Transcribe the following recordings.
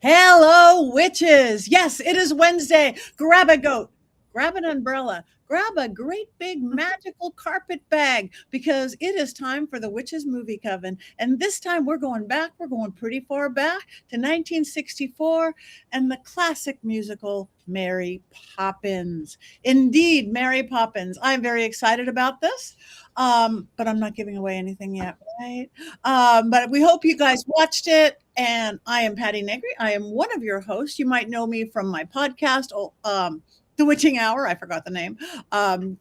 Hello, witches. Yes, it is Wednesday. Grab a goat, grab an umbrella, grab a great big magical carpet bag because it is time for the Witches Movie Coven. And this time we're going back. We're going pretty far back to 1964 and the classic musical Mary Poppins. Indeed, Mary Poppins. I'm very excited about this. But I'm not giving away anything yet, right? But we hope you guys watched it. And I am Patty Negri. I am one of your hosts. You might know me from my podcast, The Witching Hour. I forgot the name.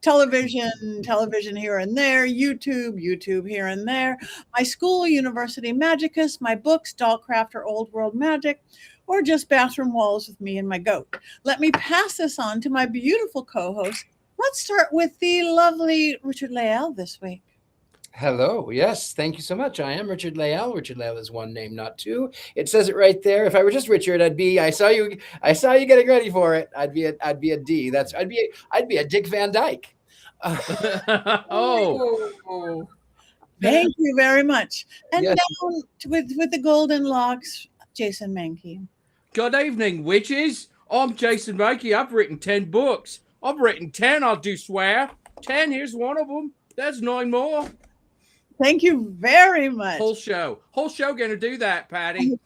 Television here and there. YouTube here and there. My school, University Magicus. My books, Dollcraft or Old World Magic. Or just bathroom walls with me and my goat. Let me pass this on to my beautiful co-host. Let's start with the lovely Richard Leal this week. Hello. Yes, thank you so much. I am Richard Leal. Richard Leal is one name, not two. It says it right there. If I were just Richard, I'd be. I saw you getting ready for it. I'd be a D. I'd be a Dick Van Dyke. Oh, Thank you very much. And Yes. down with the golden locks, Jason Mankey. good evening, witches. I'm Jason Makey. I've written 10 books. I've written 10, I do swear. 10, here's one of them. There's 9 more. Thank you very much. Whole show gonna do that, Patty.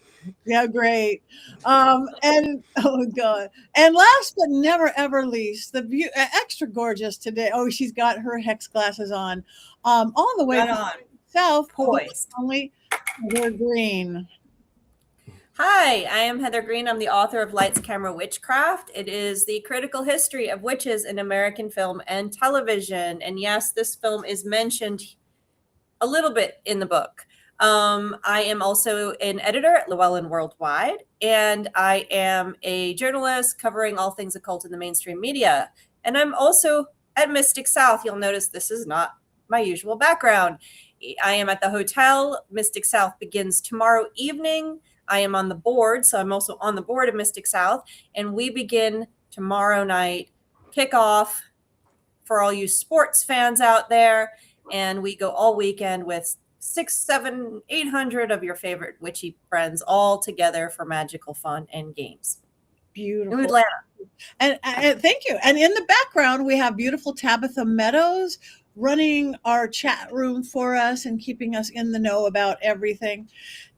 Yeah, great. And oh god. And last but never ever least, extra gorgeous today. Oh, she's got her hex glasses on. All the way Right from on. south, Poised. only Heather Green. Hi, I am Heather Green. I'm the author of Lights, Camera, Witchcraft. It is the critical history of witches in American film and television. And yes, this film is mentioned a little bit in the book. I am also an editor at Llewellyn Worldwide, and I am a journalist covering all things occult in the mainstream media. And I'm also at Mystic South. You'll notice this is not my usual background. I am at the hotel. Mystic South begins tomorrow evening. I am on the board, so I'm also on the board of Mystic South, and we begin tomorrow night, kickoff for all you sports fans out there, and we go all weekend with 600, 700, 800 of your favorite witchy friends all together for magical fun and games. Beautiful. New Atlanta. And thank you. And in the background, we have beautiful Tabitha Meadows running our chat room for us and keeping us in the know about everything.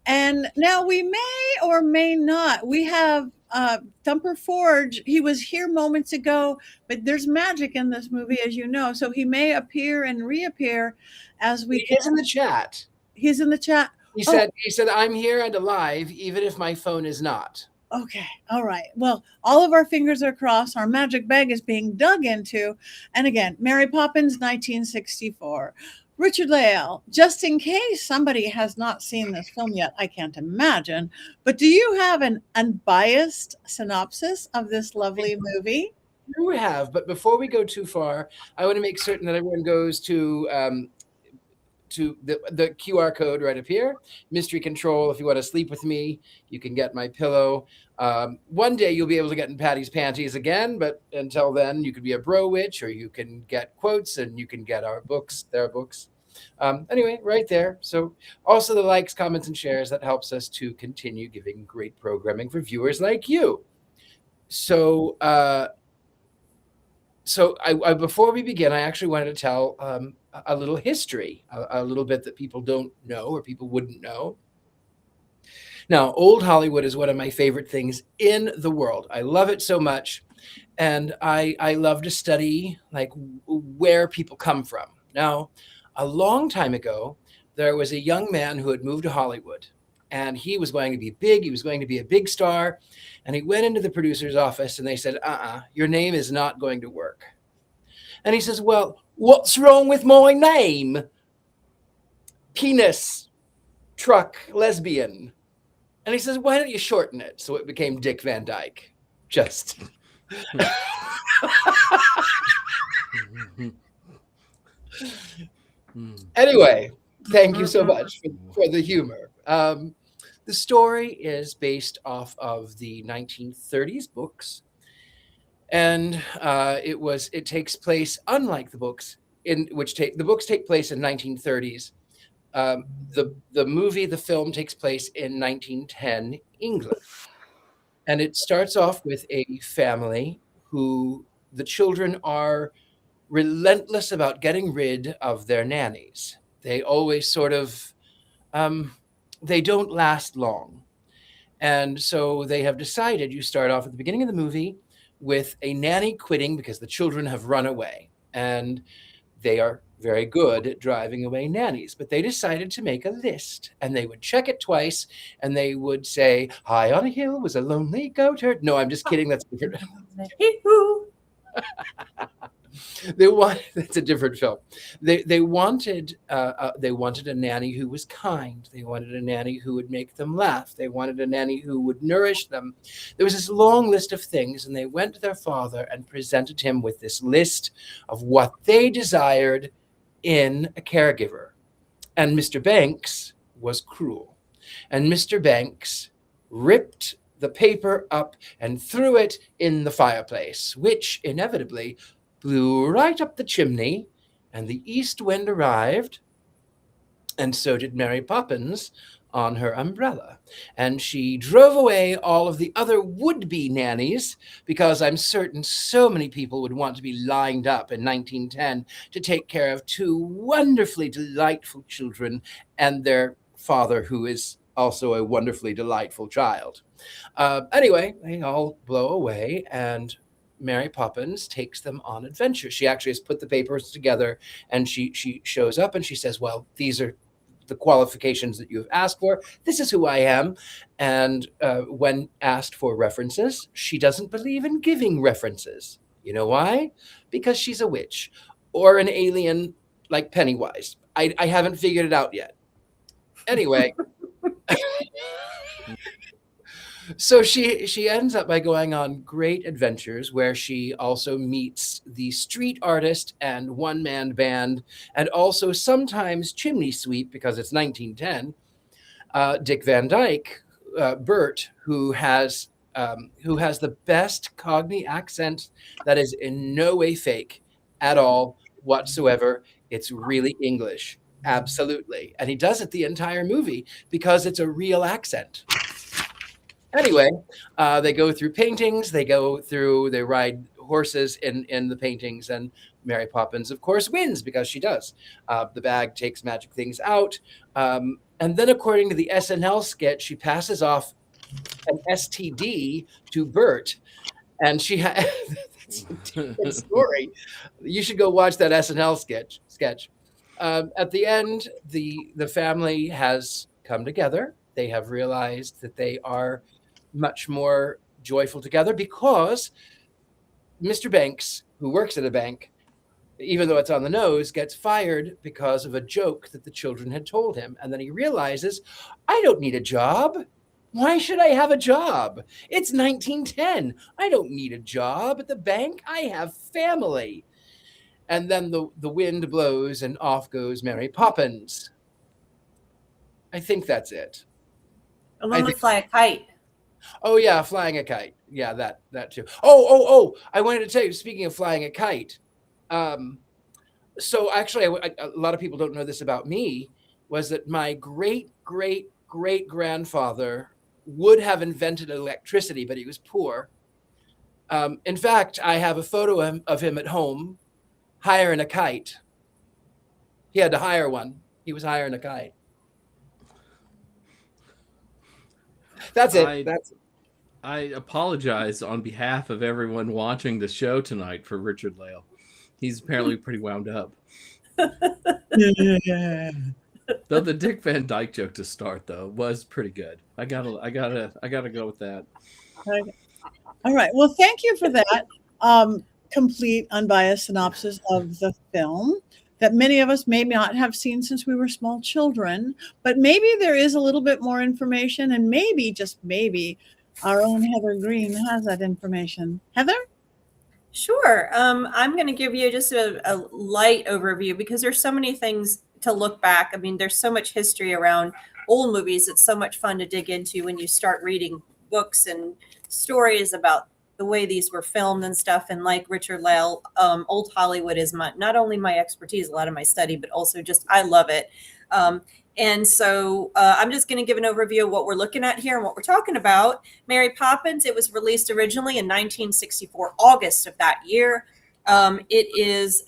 And now we may or may not. We have Thumper Forge. He was here moments ago, but there's magic in this movie, as you know. So he may appear and reappear as we. He's in the chat. He's in the chat. He said, "I'm here and alive, even if my phone is not." Okay. All right. Well, all of our fingers are crossed. Our magic bag is being dug into. And again, Mary Poppins, 1964. Richard Leal, just in case somebody has not seen this film yet, I can't imagine, but do you have an unbiased synopsis of this lovely movie? We have, but before we go too far, I want to make certain that everyone goes to the QR code right up here. Mystery Control. If you want to sleep with me, you can get my pillow. One day you'll be able to get in Patty's panties again, but until then, you could be a bro witch, or you can get quotes, and you can get our books, their books. Anyway, right there. So also the likes, comments, and shares, that helps us to continue giving great programming for viewers like you. So before we begin, I actually wanted to tell a little history, a little bit that people don't know or people wouldn't know. Now, old Hollywood is one of my favorite things in the world. I love it so much. And I love to study like where people come from. Now, a long time ago, there was a young man who had moved to Hollywood, and he was going to be big. He was going to be a big star. And he went into the producer's office and they said, your name is not going to work. And he says, well, what's wrong with my name? Penis, truck, lesbian. And he says, why don't you shorten it? So it became Dick Van Dyke. Just. Anyway, thank you so much for the humor. The story is based off of the 1930s books, and it takes place, unlike the books, the books take place in 1930s. The film takes place in 1910 England. And it starts off with a family who the children are relentless about getting rid of their nannies. They always sort of, they don't last long. And so they have decided, you start off at the beginning of the movie with a nanny quitting because the children have run away. And they are very good at driving away nannies, but they decided to make a list, and they would check it twice, and they would say, high on a hill was a lonely goatherd. No, I'm just kidding. That's different. That's a different film. They wanted a nanny who was kind. They wanted a nanny who would make them laugh. They wanted a nanny who would nourish them. There was this long list of things, and they went to their father and presented him with this list of what they desired in a caregiver. And Mr. Banks was cruel. And Mr. Banks ripped the paper up and threw it in the fireplace, which inevitably blew right up the chimney, and the east wind arrived, and so did Mary Poppins on her umbrella. And she drove away all of the other would-be nannies, because I'm certain so many people would want to be lined up in 1910 to take care of two wonderfully delightful children and their father, who is also a wonderfully delightful child. Anyway, they all blow away, and Mary Poppins takes them on adventures. She actually has put the papers together, and she shows up and she says, well, these are the qualifications that you have asked for. This is who I am. And when asked for references, she doesn't believe in giving references. You know why? Because she's a witch or an alien like Pennywise. I haven't figured it out yet. Anyway. So she ends up by going on great adventures where she also meets the street artist and one-man band, and also sometimes chimney sweep, because it's 1910, Dick Van Dyke, Bert, who has the best Cockney accent that is in no way fake at all whatsoever. It's really English, absolutely. And he does it the entire movie because it's a real accent. Anyway, they go through paintings, they ride horses in the paintings, and Mary Poppins, of course, wins because she does. The bag takes magic things out. And then, according to the SNL sketch, she passes off an STD to Bert. And she has that's a different story. You should go watch that SNL sketch. At the end, the family has come together. They have realized that they are much more joyful together because Mr. Banks, who works at a bank, even though it's on the nose, gets fired because of a joke that the children had told him. And then he realizes, I don't need a job. Why should I have a job? It's 1910. I don't need a job at the bank. I have family. And then the wind blows and off goes Mary Poppins. I think that's it. And then we fly a kite. Oh yeah, flying a kite. Yeah, that too. Oh! I wanted to tell you. Speaking of flying a kite, so actually, a lot of people don't know this about me. Was that my great grandfather would have invented electricity, but he was poor. In fact, I have a photo of him at home hiring a kite. He had to hire one. He was hiring a kite. That's it. I apologize on behalf of everyone watching the show tonight for Richard Lale. He's apparently pretty wound up. Yeah. Though the Dick Van Dyke joke to start though was pretty good. I gotta go with that. All right. Well, thank you for that complete, unbiased synopsis of the film that many of us may not have seen since we were small children, but maybe there is a little bit more information, and maybe, just maybe, our own Heather Green has that information. Heather? Sure. I'm going to give you just a light overview because there's so many things to look back. I mean, there's so much history around old movies. It's so much fun to dig into when you start reading books and stories about the way these were filmed and stuff. And like Richard Lale, old Hollywood is not only my expertise, a lot of my study, but also just I love it. And so I'm just going to give an overview of what we're looking at here and what we're talking about. Mary Poppins, it was released originally in 1964, August of that year. It is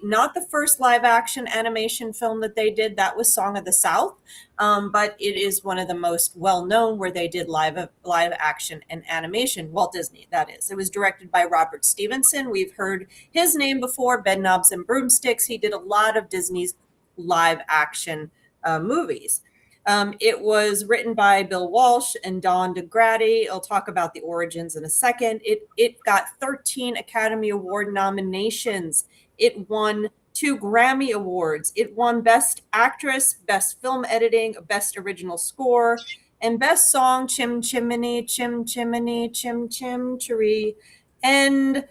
not the first live action animation film that they did. That was Song of the South. But it is one of the most well-known where they did live action and animation. Walt Disney, that is. It was directed by Robert Stevenson. We've heard his name before, Bedknobs and Broomsticks. He did a lot of Disney's live action movies. It was written by Bill Walsh and Don DeGrady. I'll talk about the origins in a second. It got 13 Academy Award nominations. It won 2 Grammy Awards. It won Best Actress, Best Film Editing, Best Original Score, and Best Song, Chim Chimney, Chim Chimney, Chim Chim Chiree, and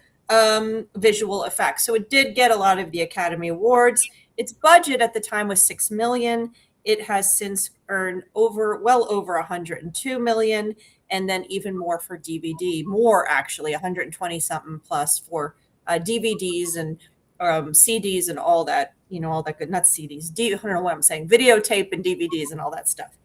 visual effects. So it did get a lot of the Academy Awards. Its budget at the time was $6 million. It has since earned well over 102 million, and then even more for DVD, more actually, 120 something plus for DVDs and CDs and all that, all that good, not CDs, I don't know what I'm saying, videotape and DVDs and all that stuff.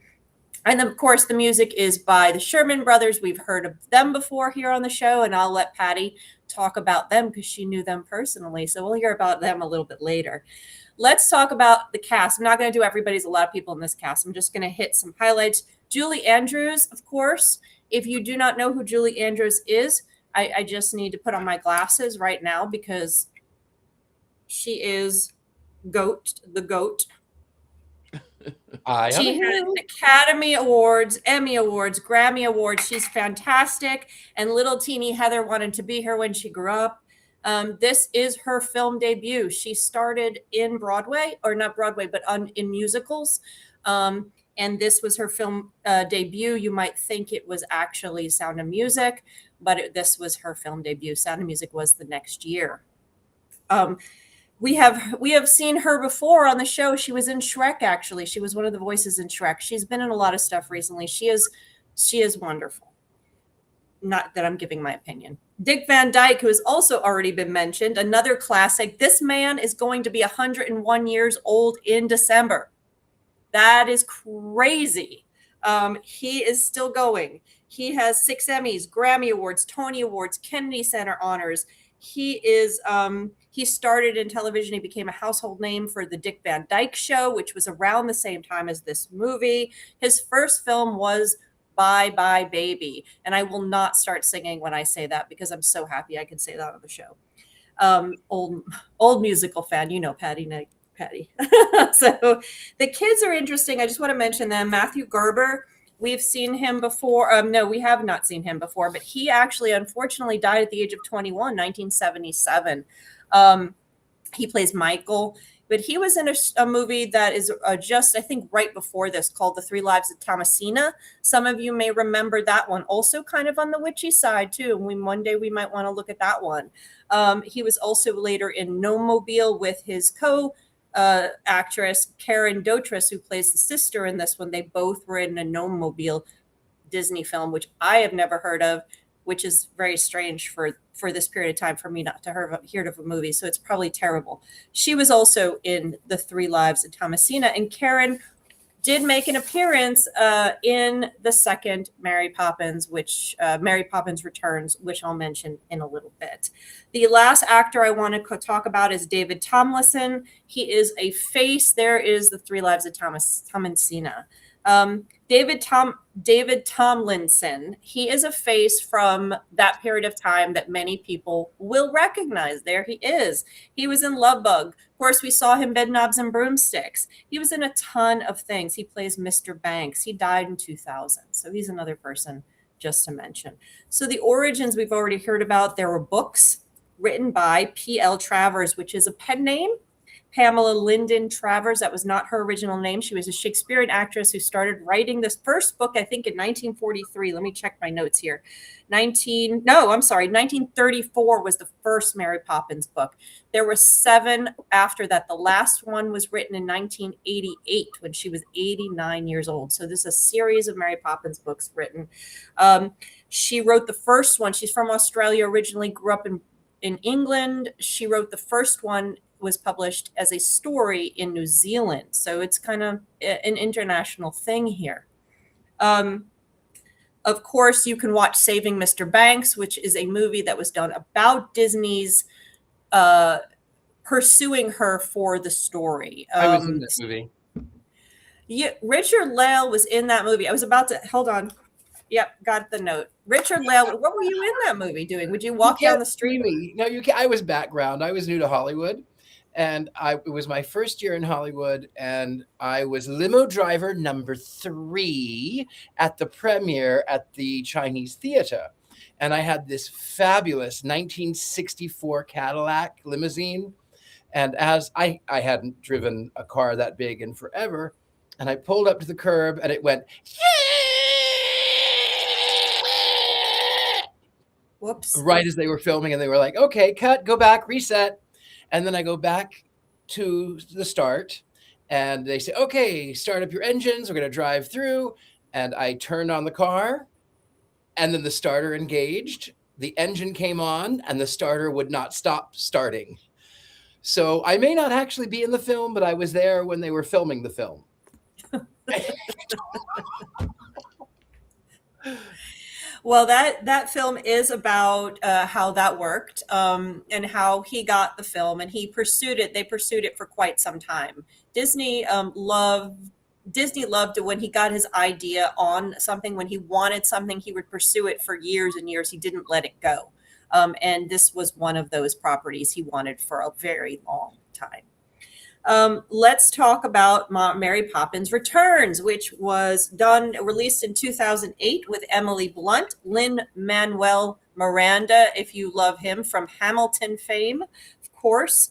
And then, of course, the music is by the Sherman Brothers. We've heard of them before here on the show, and I'll let Patty talk about them because she knew them personally. So we'll hear about them a little bit later. Let's talk about the cast. I'm not going to do everybody's, a lot of people in this cast. I'm just going to hit some highlights. Julie Andrews, of course. If you do not know who Julie Andrews is, I just need to put on my glasses right now because she is the GOAT. She had Academy Awards, Emmy Awards, Grammy Awards. She's fantastic. And little teeny Heather wanted to be her when she grew up. This is her film debut. She started in Broadway, or not Broadway, but in musicals. And this was her film debut. You might think it was actually Sound of Music, but this was her film debut. Sound of Music was the next year. We have seen her before on the show. She was in Shrek, actually. She was one of the voices in Shrek. She's been in a lot of stuff recently. She is wonderful. Not that I'm giving my opinion. Dick Van Dyke, who has also already been mentioned, another classic. This man is going to be 101 years old in December. That is crazy. He is still going. He has 6 Emmys, Grammy Awards, Tony Awards, Kennedy Center honors. He started in television. He became a household name for the Dick Van Dyke Show, which was around the same time as this movie. His first film was Bye Bye Baby. And I will not start singing when I say that because I'm so happy I can say that on the show. Old musical fan, Patty. So the kids are interesting. I just want to mention them. Matthew Gerber, we've seen him before. No, we have not seen him before, but he actually unfortunately died at the age of 21, 1977. He plays Michael. But he was in a movie that is just, I think, right before this called The 3 Lives of Thomasina. Some of you may remember that one. Also kind of on the witchy side, too. One day we might want to look at that one. He was also later in Gnome-mobile with his co-actress, Karen Dotrice, who plays the sister in this one. They both were in a Gnome-mobile Disney film, which I have never heard of, which is very strange for this period of time for me not to hear of a movie. So it's probably terrible. She was also in The 3 Lives of Thomasina. And Karen did make an appearance in the second Mary Poppins, which Mary Poppins Returns, which I'll mention in a little bit. The last actor I want to talk about is David Tomlinson. He is a face. There is The 3 Lives of Thomasina. David Tomlinson, he is a face from that period of time that many people will recognize. There he is. He was in Love Bug. Of course, we saw him Bedknobs and Broomsticks. He was in a ton of things. He plays Mr. Banks. He died in 2000. So he's another person just to mention. So the origins we've already heard about. There were books written by P.L. Travers, which is a pen name. Pamela Lyndon Travers. That was not her original name. She was a Shakespearean actress who started writing this first book, I think, in 1943. Let me check my notes here. 1934 was the first Mary Poppins book. There were 7 after that. The last one was written in 1988 when she was 89 years old. So this is a series of Mary Poppins books written. She wrote the first one. She's from Australia originally, grew up in England. She wrote the first one, was published as a story in New Zealand. So it's kind of an international thing here. Of course, you can watch Saving Mr. Banks, which is a movie that was done about Disney's pursuing her for the story. I was in this movie. Yeah, Richard Lale was in that movie. I was about to, hold on. Yep, got the note. Richard Lale, what were you in that movie doing? Would you walk down the street? No, you can't. I was background. I was new to Hollywood. And it was my first year in Hollywood, and I was limo driver number 3 at the premiere at the Chinese Theater. And I had this fabulous 1964 Cadillac limousine. And as I hadn't driven a car that big in forever, and I pulled up to the curb, and it went, whoops, right as they were filming, and they were like, okay, cut, go back, reset. And then I go back to the start, and they say, okay, start up your engines. We're going to drive through. And I turned on the car, and then the starter engaged. The engine came on, and the starter would not stop starting. So I may not actually be in the film, but I was there when they were filming the film. Well, that film is about how that worked and how he got the film, and he pursued it. They pursued it for quite some time. Disney loved it when he got his idea on something. When he wanted something, he would pursue it for years and years. He didn't let it go. And this was one of those properties he wanted for a very long time. Let's talk about Mary Poppins Returns, which was released in 2008 with Emily Blunt, Lin-Manuel Miranda, if you love him from Hamilton fame, of course,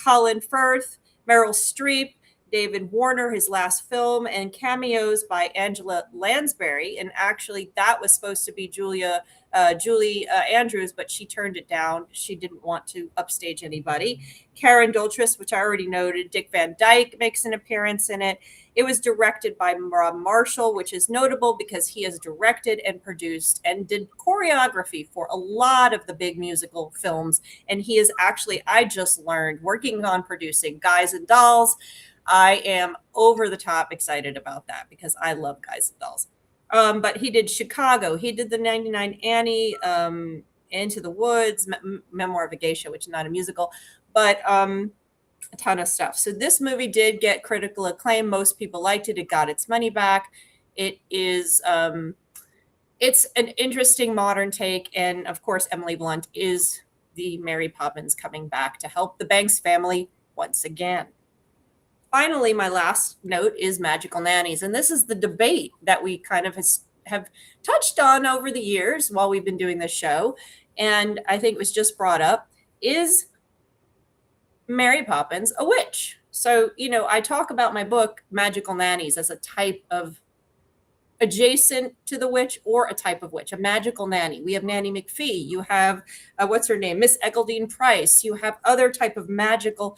Colin Firth, Meryl Streep, David Warner, his last film, and cameos by Angela Lansbury. And actually, that was supposed to be Julie Andrews, but she turned it down. She didn't want to upstage anybody. Karen Doltris, which I already noted. Dick Van Dyke makes an appearance in it. It was directed by Rob Marshall, which is notable because he has directed and produced and did choreography for a lot of the big musical films. And he is actually, I just learned, working on producing Guys and Dolls. I am over the top excited about that because I love Guys and Dolls. But he did Chicago. He did the 99 Annie, Into the Woods, Memoir of a Geisha, which is not a musical, but a ton of stuff. So this movie did get critical acclaim. Most people liked it. It got its money back. It is, it's an interesting modern take. And of course, Emily Blunt is the Mary Poppins coming back to help the Banks family once again. Finally, my last note is magical nannies. And this is the debate that we kind of have touched on over the years while we've been doing this show. And I think it was just brought up, is Mary Poppins a witch? So, I talk about my book, Magical Nannies, as a type of adjacent to the witch or a type of witch, a magical nanny. We have Nanny McPhee. You have, what's her name? Miss Egeldine Price. You have other type of magical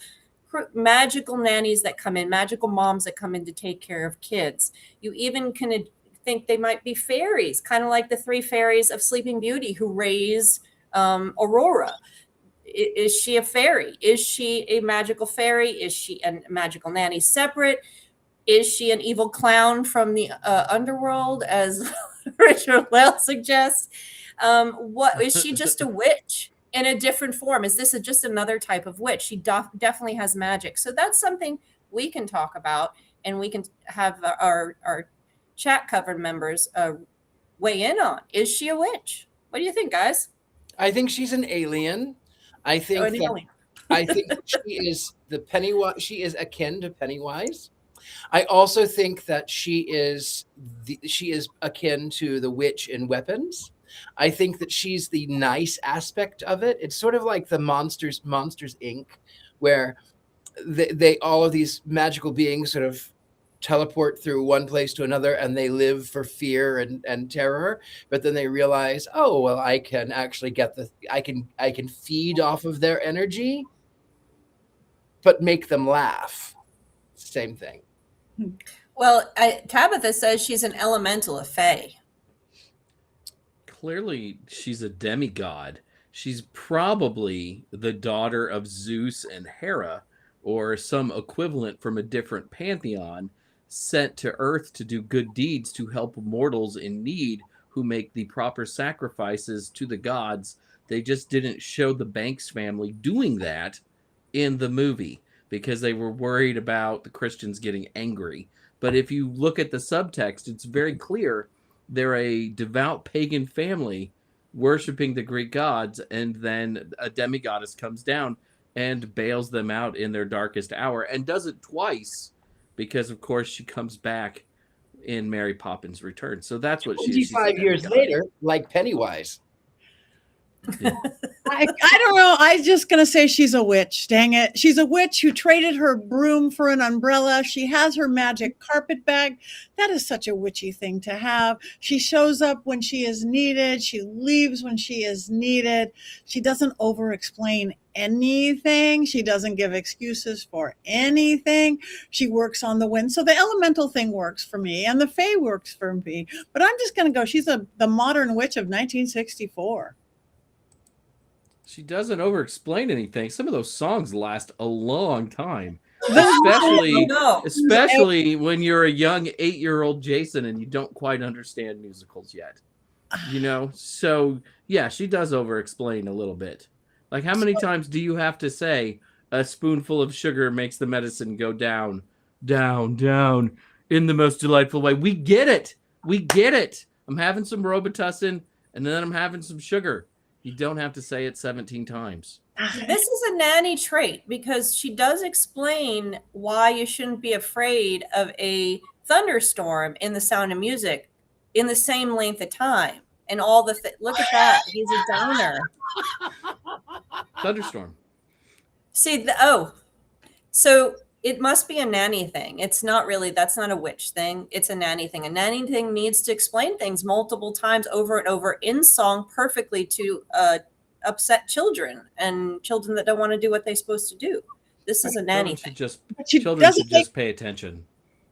nannies that come in, magical moms that come in to take care of kids. You even can think they might be fairies, kind of like the 3 fairies of Sleeping Beauty who raise Aurora. Is she a fairy? Is she a magical fairy? Is she a magical nanny separate? Is she an evil clown from the underworld, as Richard Lale suggests? What is she, just a witch in a different form? Is this just another type of witch? She definitely has magic. So that's something we can talk about, and we can have our chat Coven members weigh in on. Is she a witch? What do you think, guys? I think she's an alien. I think that she is the Pennywise. She is akin to Pennywise. I also think that she is akin to the witch in Weapons. I think that she's the nice aspect of it. It's sort of like the Monsters Inc., where they all of these magical beings sort of teleport through one place to another, and they live for fear and terror. But then they realize, oh well, I can actually I can feed off of their energy, but make them laugh. Same thing. Well, Tabitha says she's an elemental, a fae. Clearly, she's a demigod. She's probably the daughter of Zeus and Hera, or some equivalent from a different pantheon, sent to Earth to do good deeds to help mortals in need who make the proper sacrifices to the gods. They just didn't show the Banks family doing that in the movie because they were worried about the Christians getting angry. But if you look at the subtext, it's very clear they're a devout pagan family worshiping the Greek gods, and then a demigoddess comes down and bails them out in their darkest hour, and does it twice because, of course, she comes back in Mary Poppins Returns. So that's what she's 25 years later, like Pennywise. Yeah. I don't know. I'm just going to say she's a witch. Dang it. She's a witch who traded her broom for an umbrella. She has her magic carpet bag. That is such a witchy thing to have. She shows up when she is needed. She leaves when she is needed. She doesn't over-explain anything. She doesn't give excuses for anything. She works on the wind. So the elemental thing works for me, and the fae works for me. But I'm just going to go, she's the modern witch of 1964. She doesn't over-explain anything. Some of those songs last a long time. Especially when you're a young 8-year-old Jason and you don't quite understand musicals yet. So yeah, she does over-explain a little bit. Like, how many times do you have to say a spoonful of sugar makes the medicine go down, down, down in the most delightful way? We get it. I'm having some Robitussin and then I'm having some sugar. You don't have to say it 17 times. This is a nanny trait because she does explain why you shouldn't be afraid of a thunderstorm in The Sound of Music in the same length of time. And all the look at that. He's a downer. Thunderstorm. See, so it must be a nanny thing. It's not really, that's not a witch thing. It's a nanny thing. A nanny thing needs to explain things multiple times over and over in song perfectly to upset children and children that don't want to do what they're supposed to do. This is a nanny thing. Children should just pay attention.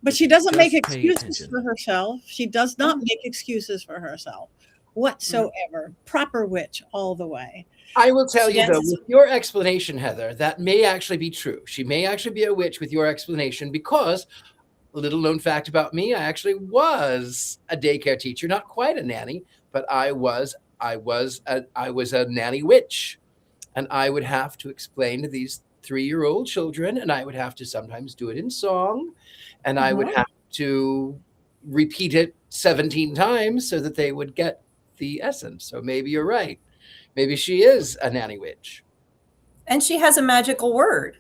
But she doesn't make excuses for herself. She does not make excuses for herself whatsoever. Proper witch all the way. I will tell you, though, with your explanation, Heather, that may actually be true. She may actually be a witch with your explanation because, a little known fact about me, I actually was a daycare teacher, not quite a nanny, but I was a nanny witch. And I would have to explain to these 3-year-old children, and I would have to sometimes do it in song, and I would have to repeat it 17 times so that they would get the essence. So maybe you're right. Maybe she is a nanny witch. And she has a magical word.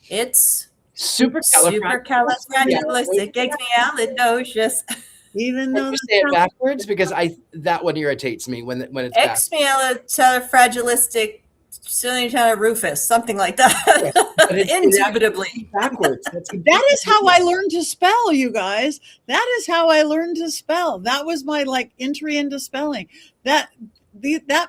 It's supercalifragilisticexpialidocious. Even though you say it backwards, because that one irritates me when it's Rufus, something like that. Indubitably backwards. That is how I learned to spell, you guys. That is how I learned to spell. That was my entry into spelling. That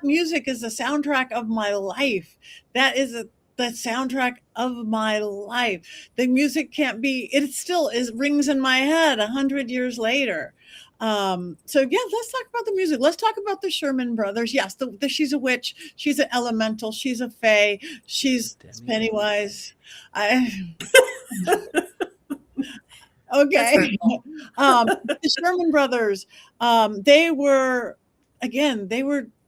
music is the soundtrack of my life. That is the soundtrack of my life. The music can't be, it still rings in my head 100 years later. So yeah, let's talk about the music. Let's talk about the Sherman Brothers. Yes, she's a witch. She's an elemental. She's a fae. She's Pennywise. Okay. The Sherman Brothers, they were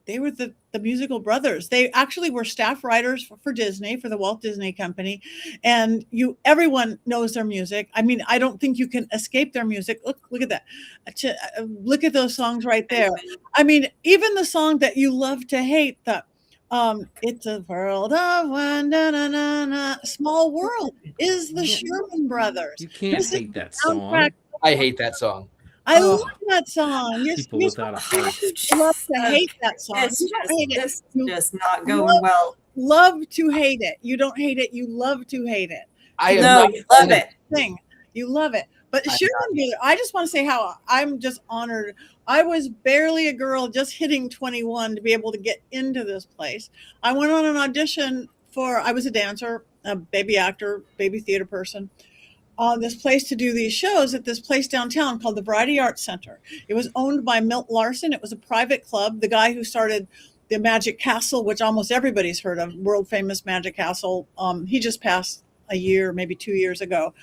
the musical brothers. They actually were staff writers for Disney, for the Walt Disney Company. And everyone knows their music. I mean, I don't think you can escape their music. Look at that. Look at those songs right there. I mean, even the song that you love to hate, It's a World of Wonder, Small World, is the Sherman Brothers. You can't hate that song. I hate that song. I love that song. People without a heart. Love to hate that song. It's just not going well. Love to hate it. You don't hate it. You love to hate it. I am No, not you love it. thing. You love it. But I'm Sherman, I just want to say how I'm just honored. I was barely a girl, just hitting 21 to be able to get into this place. I went on an audition I was a dancer, a baby actor, baby theater person, on this place to do these shows at this place downtown called the Variety Arts Center. It was owned by Milt Larson. It was a private club. The guy who started the Magic Castle, which almost everybody's heard of, world famous Magic Castle. He just passed a year, maybe 2 years ago.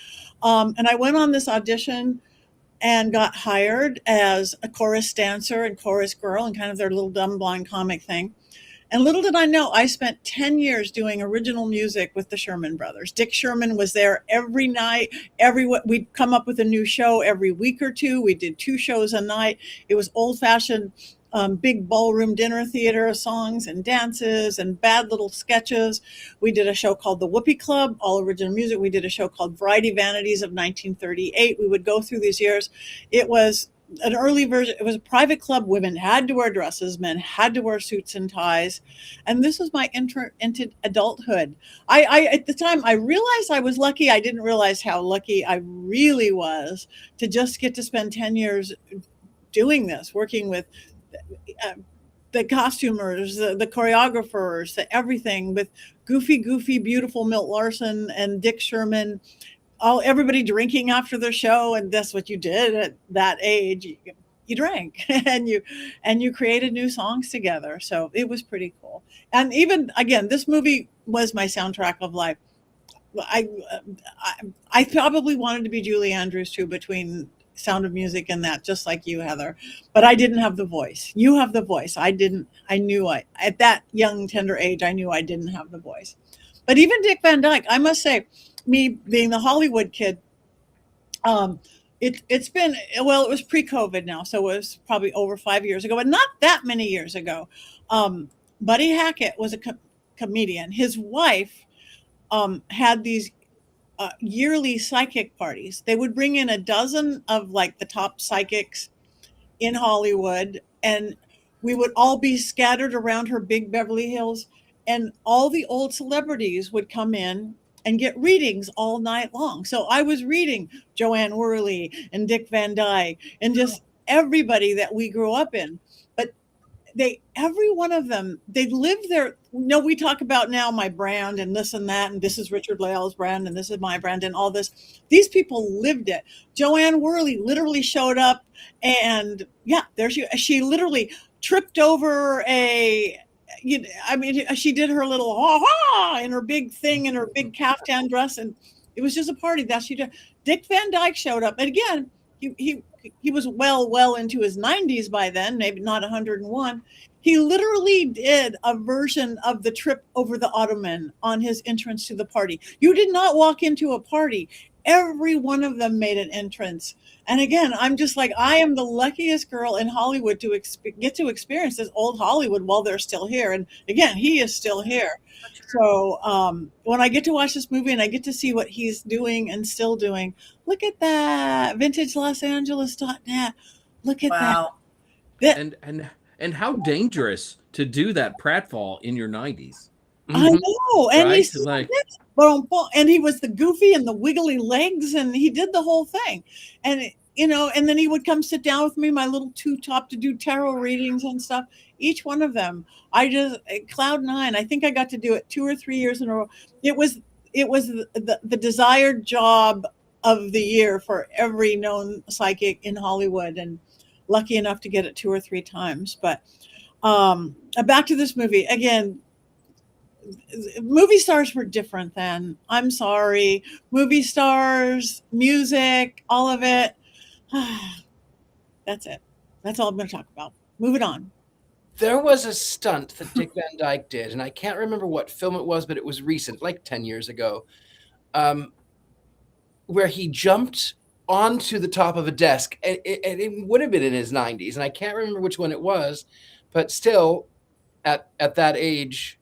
And I went on this audition and got hired as a chorus dancer and chorus girl and kind of their little dumb blind comic thing. And little did I know, I spent 10 years doing original music with the Sherman Brothers. Dick Sherman was there every night. We'd come up with a new show every week or two. We did 2 shows a night. It was old-fashioned, big ballroom dinner theater songs and dances and bad little sketches. We did a show called The Whoopee Club, all original music. We did a show called Variety Vanities of 1938. We would go through these years. It was an early version. It was a private club. Women had to wear dresses, men had to wear suits and ties, and this was my enter into adulthood. I at the time I realized I was lucky. I didn't realize how lucky I really was to just get to spend 10 years doing this, working with the costumers, the choreographers, everything, with goofy beautiful Milt Larson and Dick Sherman, everybody drinking after the show. And that's what you did at that age. You drank and you created new songs together. So it was pretty cool. And even again, this movie was my soundtrack of life. I probably wanted to be Julie Andrews too, between Sound of Music and that, just like you, Heather, but I didn't have the voice. You have the voice. I didn't. At that young tender age, I knew I didn't have the voice. But even Dick Van Dyke, I must say, me being the Hollywood kid, it's been, well, it was pre-COVID now, so it was probably over 5 years ago, but not that many years ago. Buddy Hackett was a comedian. His wife had these yearly psychic parties. They would bring in a dozen of like the top psychics in Hollywood, and we would all be scattered around her big Beverly Hills, and all the old celebrities would come in and get readings all night long. So I was reading Joanne Worley and Dick Van Dyke and just everybody that we grew up in. But every one of them, they lived there. No, we talk about now my brand and this and that, and this is Richard Lael's brand and this is my brand and all this. These people lived it. Joanne Worley literally showed up, and yeah, there she literally tripped over she did her little ha in her big thing in her big caftan dress, and it was just a party that she did. Dick Van Dyke showed up, and again, he was well into his 90s by then, maybe not 101. He literally did a version of the trip over the Ottoman on his entrance to the party. You did not walk into a party. Every one of them made an entrance. And again, I'm just like, I am the luckiest girl in Hollywood to get to experience this old Hollywood while they're still here. And again, he is still here. So when I get to watch this movie and I get to see what he's doing and still doing, look at that, VintageLosAngeles.net. Look at Wow. that. And how dangerous to do that pratfall in your 90s. I know, and Right? he's Like- and he was the goofy and the wiggly legs, and he did the whole thing, and and then he would come sit down with me, my little two-top, to do tarot readings and stuff. Each one of them, cloud nine. I think I got to do it 2 or 3 years in a row. It was the desired job of the year for every known psychic in Hollywood, and lucky enough to get it 2 or 3 times. But back to this movie again. Movie stars were different then. I'm sorry. Movie stars, music, all of it. That's it. That's all I'm going to talk about. Moving on. There was a stunt that Dick Van Dyke did, and I can't remember what film it was, but it was recent, like 10 years ago, where he jumped onto the top of a desk, and it would have been in his 90s, and I can't remember which one it was, but still, at that age,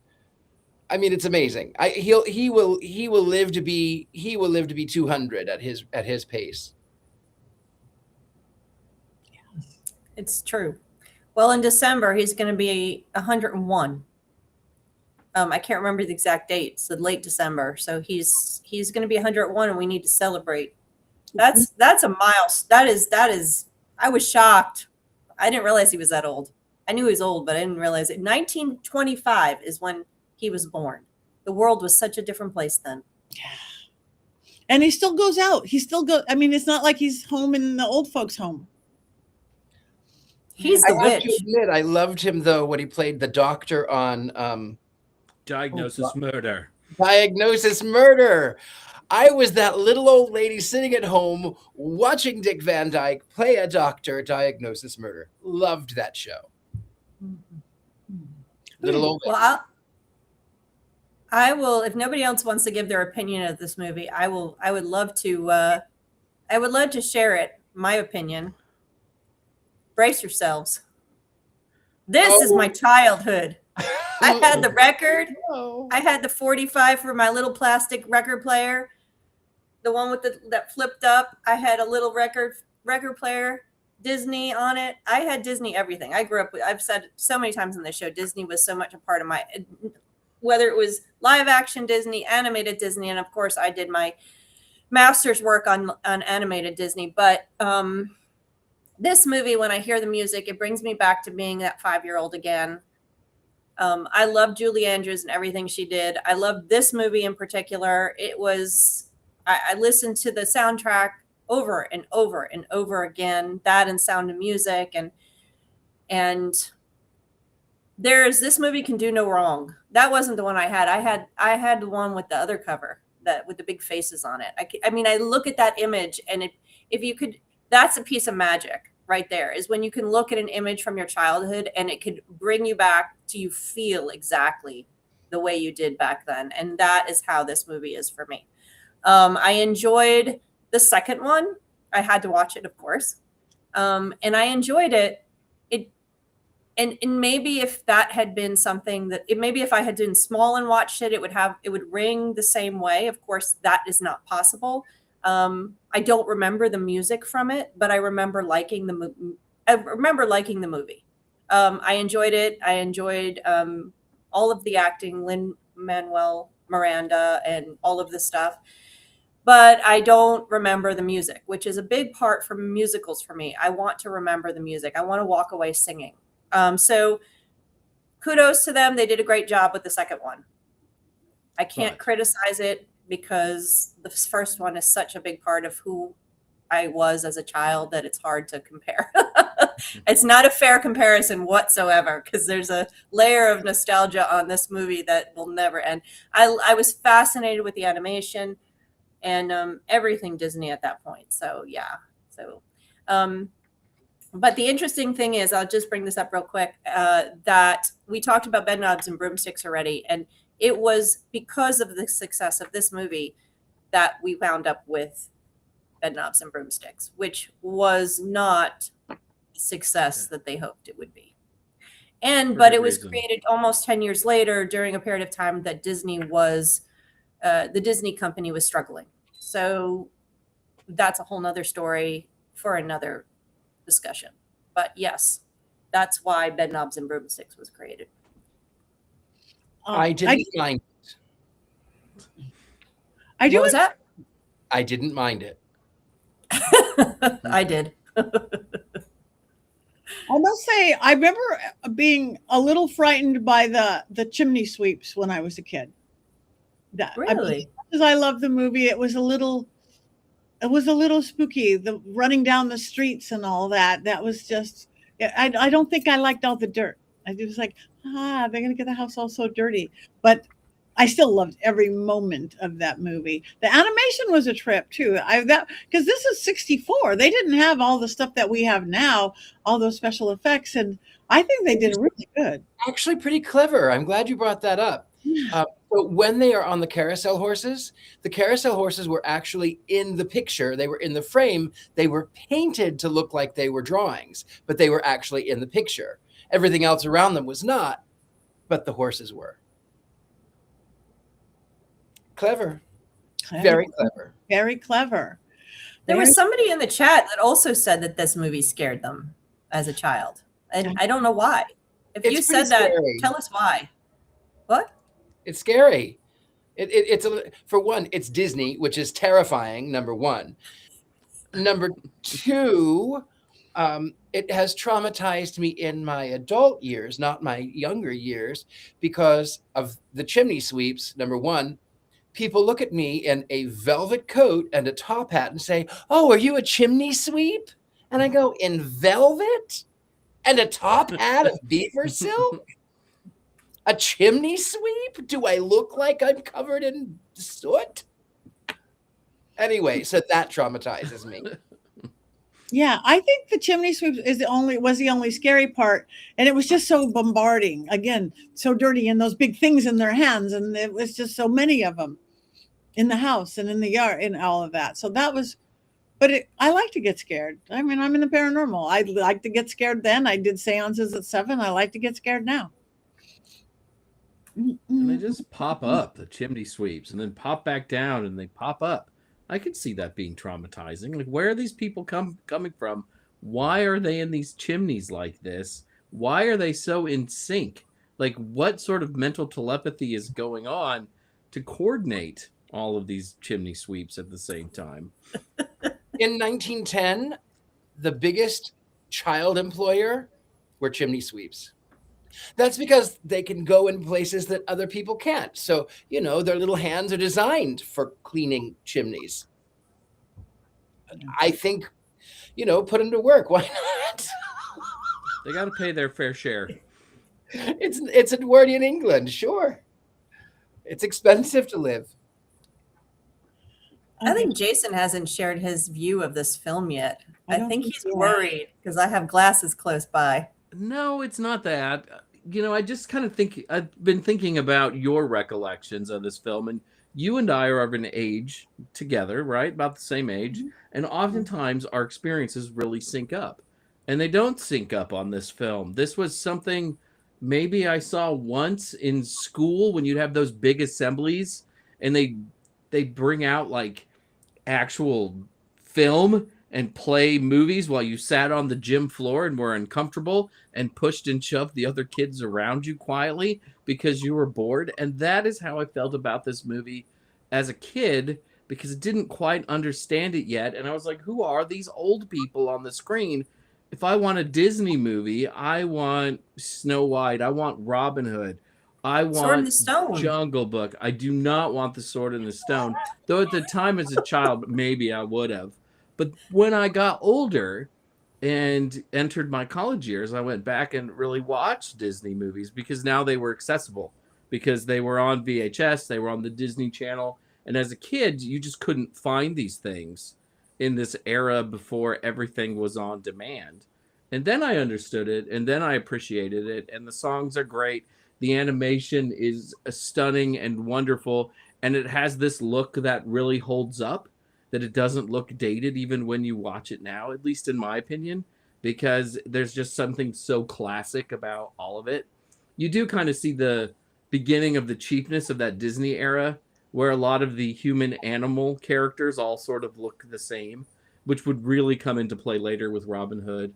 I mean, it's amazing. He will live to be 200 at his pace. It's true. Well, in December, he's going to be 101. I can't remember the exact date. It's late December. So he's going to be 101, and we need to celebrate. That's a milestone. That is. I was shocked. I didn't realize he was that old. I knew he was old, but I didn't realize it. 1925 is when he was born. The world was such a different place then. And he still goes out. He still goes. I mean, it's not like he's home in the old folks' home. He's the I have witch. to admit, I loved him though when he played the doctor on Diagnosis Murder. Diagnosis Murder. I was that little old lady sitting at home watching Dick Van Dyke play a doctor, Diagnosis Murder. Loved that show. Little old lady. Well, I will. If nobody else wants to give their opinion of this movie, I will. I would love to. I would love to share it. My opinion. Brace yourselves. This is my childhood. I had the record. I had the 45 for my little plastic record player, the one with that flipped up. I had a little record player, Disney on it. I had Disney everything. I grew up with. I've said so many times on this show, Disney was so much a part of my. Whether it was live action Disney, animated Disney, and of course I did my master's work on animated Disney. But this movie, when I hear the music, it brings me back to being that 5-year-old again. I love Julie Andrews and everything she did. I love this movie in particular. It was, I listened to the soundtrack over and over and over again, that and Sound of Music. And this movie can do no wrong. That wasn't the one I had. I had the one with the other cover, that with the big faces on it. I mean, I look at that image, and if you could, that's a piece of magic right there, is when you can look at an image from your childhood and it could bring you back to you feel exactly the way you did back then. And that is how this movie is for me. I enjoyed the second one. I had to watch it, of course. And I enjoyed it. And maybe if that had been something that maybe if I had been small and watched it, it would ring the same way. Of course, that is not possible. I don't remember the music from it, but I remember liking the movie. I enjoyed it. I enjoyed all of the acting, Lin-Manuel Miranda, and all of the stuff. But I don't remember the music, which is a big part from musicals for me. I want to remember the music. I want to walk away singing. So kudos to them. They did a great job with the second one. I can't criticize it because the first one is such a big part of who I was as a child that it's hard to compare. It's not a fair comparison whatsoever, because there's a layer of nostalgia on this movie that will never end. I was fascinated with the animation and everything Disney at that point. So yeah. But the interesting thing is, I'll just bring this up real quick, that we talked about Bedknobs and Broomsticks already, and it was because of the success of this movie that we wound up with Bedknobs and Broomsticks, which was not the success that they hoped it would be. But it was created almost 10 years later during a period of time that Disney was, the Disney company was struggling. So that's a whole nother story for another discussion. But yes, that's why Bedknobs and Broomsticks was created. I didn't mind it. What was that? I didn't mind it. I did. I must say, I remember being a little frightened by the chimney sweeps when I was a kid. Really? Because I loved the movie, it was a little spooky. The running down the streets and all that. That was just. I don't think I liked all the dirt. I was like, they're gonna get the house all so dirty. But I still loved every moment of that movie. The animation was a trip too. Because this is 1964. They didn't have all the stuff that we have now, all those special effects, and I think they did really good. Actually, pretty clever. I'm glad you brought that up. But when they are on the carousel horses were actually in the picture. They were in the frame. They were painted to look like they were drawings, but they were actually in the picture. Everything else around them was not, but the horses were. Clever. Very clever. Very clever. There was somebody in the chat that also said that this movie scared them as a child. And I don't know why. If you said that, tell us why. What? It's scary. For one, it's Disney, which is terrifying. Number one. Number two, it has traumatized me in my adult years, not my younger years, because of the chimney sweeps. Number one, people look at me in a velvet coat and a top hat and say, "Oh, are you a chimney sweep?" And I go, "In velvet and a top hat of beaver silk? A chimney sweep? Do I look like I'm covered in soot?" Anyway, so that traumatizes me. Yeah, I think the chimney sweep was the only scary part, and it was just so bombarding. Again, so dirty, and those big things in their hands, and it was just so many of them in the house and in the yard and all of that. So that was, but I like to get scared. I mean, I'm in the paranormal. I like to get scared then. I did seances at 7. I like to get scared now. And they just pop up, the chimney sweeps, and then pop back down, and they pop up. I could see that being traumatizing. Like, where are these people coming from? Why are they in these chimneys like this? Why are they so in sync? Like, what sort of mental telepathy is going on to coordinate all of these chimney sweeps at the same time? In 1910, the biggest child employer were chimney sweeps. That's because they can go in places that other people can't. So, their little hands are designed for cleaning chimneys. I think, put them to work. Why not? They got to pay their fair share. It's Edwardian England, sure. It's expensive to live. I think Jason hasn't shared his view of this film yet. I think he's so. worried because I have glasses close by. No, it's not that. I just kind of think I've been thinking about your recollections of this film, and you and I are of an age together, right? About the same age. And oftentimes our experiences really sync up. And they don't sync up on this film. This was something maybe I saw once in school when you'd have those big assemblies and they bring out like actual film and play movies while you sat on the gym floor and were uncomfortable and pushed and shoved the other kids around you quietly because you were bored. And that is how I felt about this movie as a kid, because it didn't quite understand it yet. And I was like, who are these old people on the screen? If I want a Disney movie, I want Snow White, I want Robin Hood, I Sword in want the Stone. Jungle Book. I do not want the Sword in the Stone. Though at the time as a child, maybe I would have. But when I got older and entered my college years, I went back and really watched Disney movies because now they were accessible, because they were on VHS, they were on the Disney Channel. And as a kid, you just couldn't find these things in this era before everything was on demand. And then I understood it, and then I appreciated it, and the songs are great. The animation is stunning and wonderful, and it has this look that really holds up, that it doesn't look dated even when you watch it now, at least in my opinion, because there's just something so classic about all of it. You do kind of see the beginning of the cheapness of that Disney era, where a lot of the human animal characters all sort of look the same, which would really come into play later with Robin Hood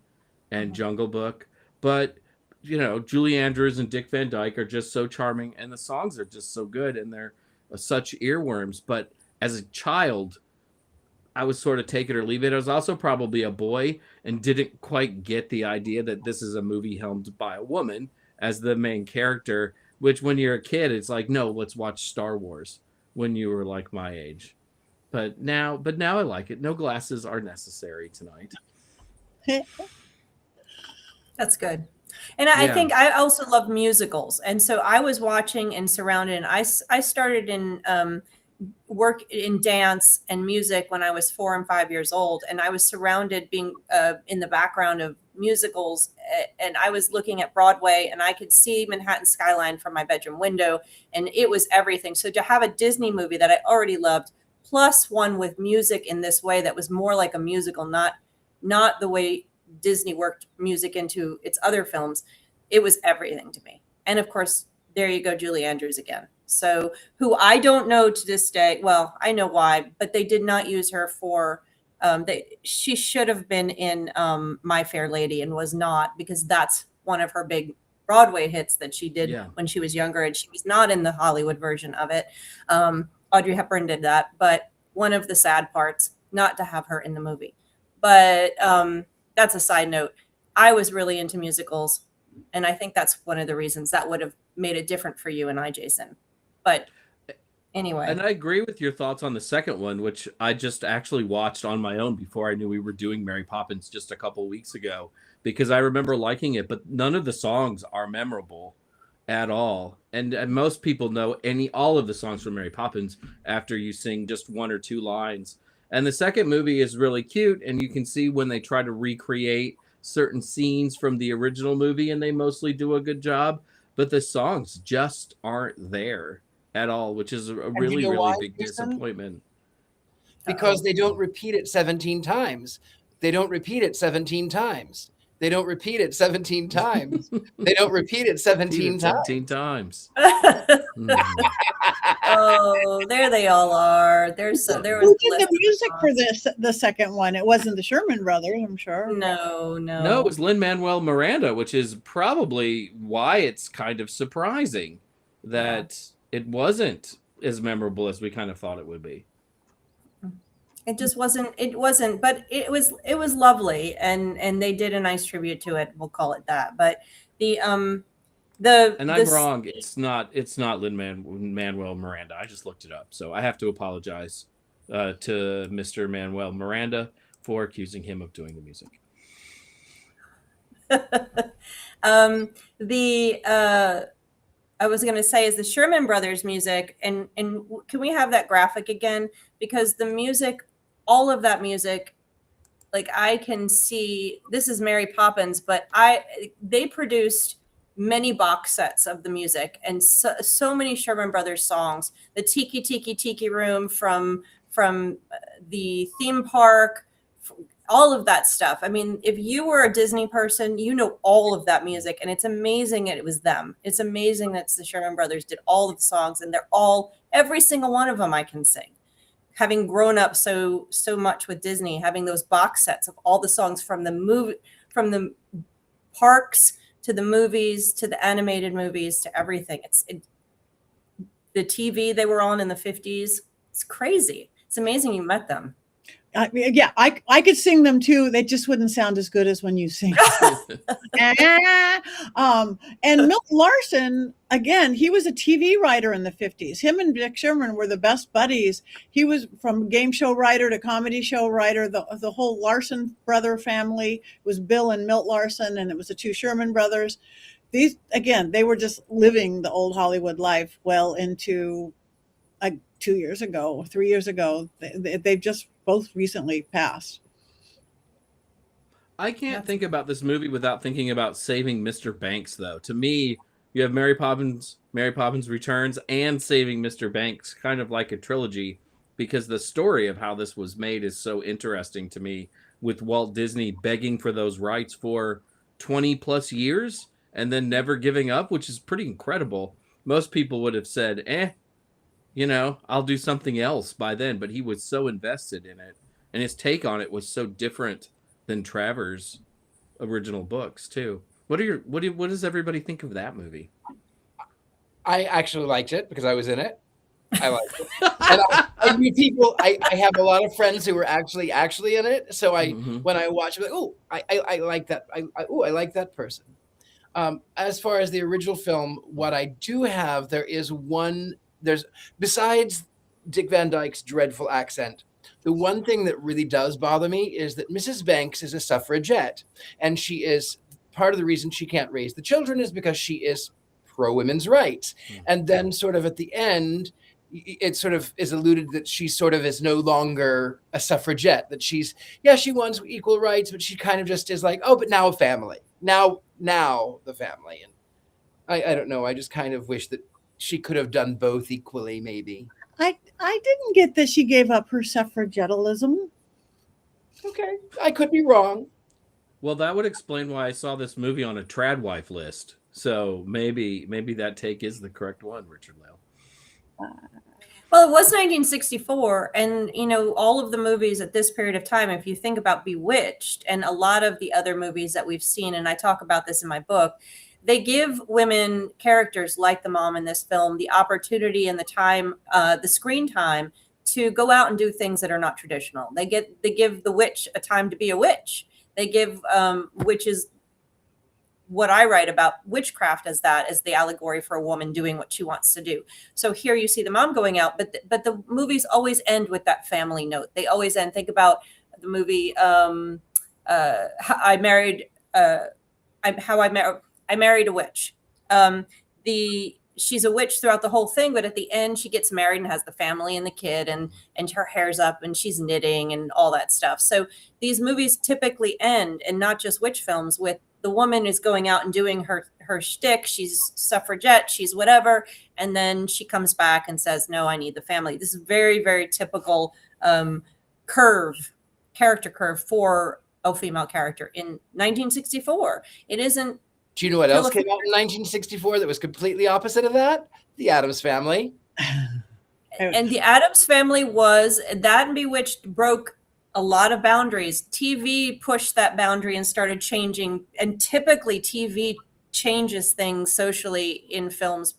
and Jungle Book. But Julie Andrews and Dick Van Dyke are just so charming, and the songs are just so good, and they're such earworms. But as a child, I was sort of take it or leave it. I was also probably a boy and didn't quite get the idea that this is a movie helmed by a woman as the main character, which when you're a kid, it's like, no, let's watch Star Wars when you were like my age. But now I like it. No glasses are necessary tonight. That's good. And I think I also love musicals. And so I was watching and surrounded, and I started in work in dance and music when I was 4 and 5 years old. And I was surrounded being in the background of musicals. And I was looking at Broadway, and I could see Manhattan skyline from my bedroom window, and it was everything. So to have a Disney movie that I already loved, plus one with music in this way that was more like a musical, not the way Disney worked music into its other films, it was everything to me. And of course, there you go, Julie Andrews again. So who I don't know to this day, well, I know why, but they did not use her for, she should have been in My Fair Lady and was not, because that's one of her big Broadway hits that she did Yeah. when she was younger, and she was not in the Hollywood version of it. Audrey Hepburn did that, but one of the sad parts, not to have her in the movie. But that's a side note. I was really into musicals, and I think that's one of the reasons that would have made it different for you and I, Jason. But anyway. And I agree with your thoughts on the second one, which I just actually watched on my own before I knew we were doing Mary Poppins just a couple weeks ago, because I remember liking it, but none of the songs are memorable at all. And most people know all of the songs from Mary Poppins after you sing just one or two lines. And the second movie is really cute, and you can see when they try to recreate certain scenes from the original movie, and they mostly do a good job, but the songs just aren't there at all, which is a really, know really why, big Jason? disappointment. Because they don't repeat it 17 times. They don't repeat it 17 times. They don't repeat it 17 times. They don't repeat it 17 times. 17 times. Oh, there they all are. There was Who a did list the of music for songs. the second one? It wasn't the Sherman Brothers, I'm sure. No. No, it was Lin-Manuel Miranda, which is probably why it's kind of surprising that it wasn't as memorable as we kind of thought it would be. It just wasn't. It wasn't, but it was lovely, and they did a nice tribute to it. We'll call it that. But I'm wrong. It's not Lin-Manuel Miranda. I just looked it up, so I have to apologize to Mr. Manuel Miranda for accusing him of doing the music. I was going to say is the Sherman Brothers music, and can we have that graphic again? Because the music, all of that music, like I can see, this is Mary Poppins, but they produced many box sets of the music, and so many Sherman Brothers songs. The Tiki Tiki Tiki Room from the theme park, all of that stuff. I mean, if you were a Disney person, you know all of that music, and it's amazing that it was them. It's amazing that the Sherman Brothers did all of the songs, and every single one of them I can sing. Having grown up so much with Disney, having those box sets of all the songs from the movie, from the parks to the movies to the animated movies to everything. The TV they were on in the 50s. It's crazy. It's amazing you met them. I could sing them too. They just wouldn't sound as good as when you sing. And Milton Larson, again, he was a TV writer in the 50s. Him and Dick Sherman were the best buddies. He was from game show writer to comedy show writer. The whole Larson brother family was Bill and Milt Larson, and it was the two Sherman brothers. These, again, they were just living the old Hollywood life well into 2 years ago, 3 years ago. They've just both recently passed. I can't think about this movie without thinking about Saving Mr. Banks, though. To me, you have Mary Poppins Returns, and Saving Mr. Banks, kind of like a trilogy, because the story of how this was made is so interesting to me, with Walt Disney begging for those rights for 20 plus years and then never giving up, which is pretty incredible. Most people would have said, I'll do something else by then, but he was so invested in it, and his take on it was so different than Travers' original books too. What does everybody think of that movie? I actually liked it because I was in it. I liked it. And I meet people. I have a lot of friends who were actually in it. So when I watch it, I'm like, I like that. I like that person. As far as the original film, what I do have, there's besides Dick Van Dyke's dreadful accent, the one thing that really does bother me is that Mrs. Banks is a suffragette, and she is part of the reason she can't raise the children is because she is pro women's rights. And then sort of at the end, it sort of is alluded that she sort of is no longer a suffragette, that she wants equal rights, but she kind of just is like, oh, but now a family, now the family. And I don't know. I just kind of wish that she could have done both equally, maybe. I didn't get that she gave up her suffragettism. Okay, I could be wrong. Well, that would explain why I saw this movie on a trad wife list. So maybe that take is the correct one, Richard Lale. Well, it was 1964, and all of the movies at this period of time, if you think about Bewitched and a lot of the other movies that we've seen, and I talk about this in my book, they give women characters like the mom in this film the opportunity and the time, the screen time to go out and do things that are not traditional. They give the witch a time to be a witch. They give witches, what I write about witchcraft as the allegory for a woman doing what she wants to do. So here you see the mom going out, but the movies always end with that family note. They always end. Think about the movie I married a witch. She's a witch throughout the whole thing, but at the end she gets married and has the family and the kid, and her hair's up and she's knitting and all that stuff. So these movies typically end, and not just witch films, with the woman is going out and doing her shtick. She's suffragette, she's whatever, and then she comes back and says, "No, I need the family." This is very, very typical character curve for a female character in 1964. It isn't. Do you know what else came out in 1964 that was completely opposite of that? The Addams Family. And the Addams Family was that, and Bewitched broke a lot of boundaries. TV pushed that boundary and started changing. And typically TV changes things socially in films,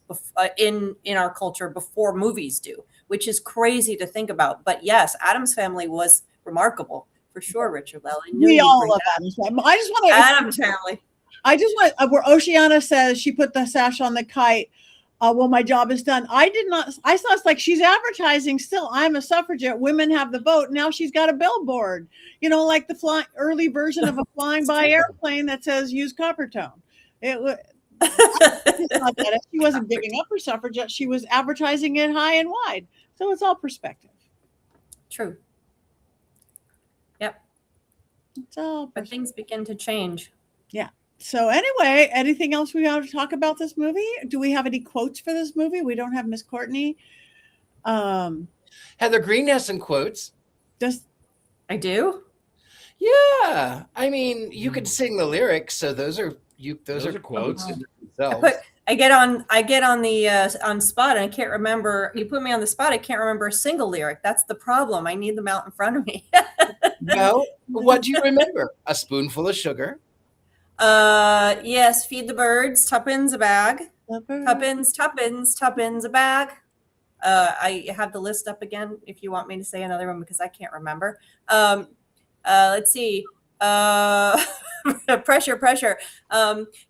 in our culture, before movies do, which is crazy to think about. But yes, Addams Family was remarkable for sure, Richard Lell. We all love Addams Family. I just want to Addams Family. I just want where Oceana says she put the sash on the kite. Well, my job is done. I did not. I saw it's like she's advertising still. I'm a suffragette. Women have the vote. Now she's got a billboard, like the early version of a flying by airplane that says use copper tone. It was not that. She wasn't giving up her suffragette. She was advertising it high and wide. So it's all perspective. True. Yep. It's all but things begin to change. Yeah. So anyway, anything else we want to talk about this movie? Do we have any quotes for this movie? We don't have Miss Courtney. Heather Green has some quotes. I do? Yeah. I mean, you could sing the lyrics, so those are quotes. I get on the on spot, and I can't remember. You put me on the spot. I can't remember a single lyric. That's the problem. I need them out in front of me. Well, what do you remember? A spoonful of sugar. Yes, feed the birds, tuppence a bag. Tuppence a bag. I have the list up again if you want me to say another one, because I can't remember. Let's see. Pressure.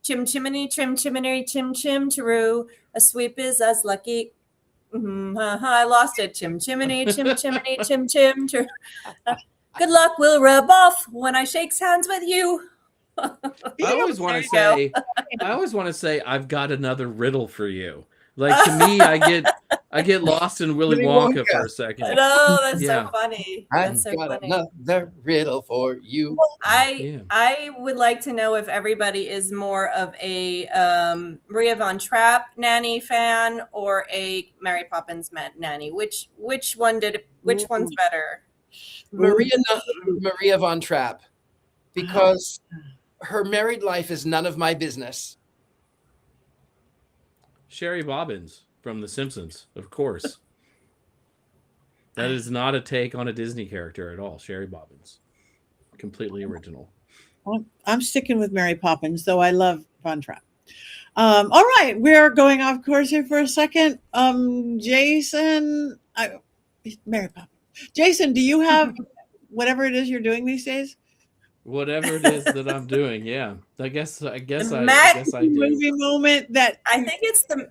Chim chimney, chim taroo. A sweep is as lucky. I lost it. Chim chimney, chim taroo. Good luck will rub off when I shakes hands with you. I always want to say I've got another riddle for you. Like, to me, I get lost in Willy Wonka for a second. No, that's so funny. That's so got funny. Another riddle for you. I would like to know if everybody is more of a Maria von Trapp nanny fan or a Mary Poppins nanny. Which one's better? Maria von Trapp, because her married life is none of my business. Sherry Bobbins from The Simpsons, of course. That is not a take on a Disney character at all. Sherry Bobbins. Completely original. Well, I'm sticking with Mary Poppins, though I love Von Trapp. All right, we're going off course here for a second. Jason, Mary Poppins. Jason, do you have whatever it is you're doing these days? Whatever it is that I'm doing, yeah. I guess I do. Movie moment that I think it's the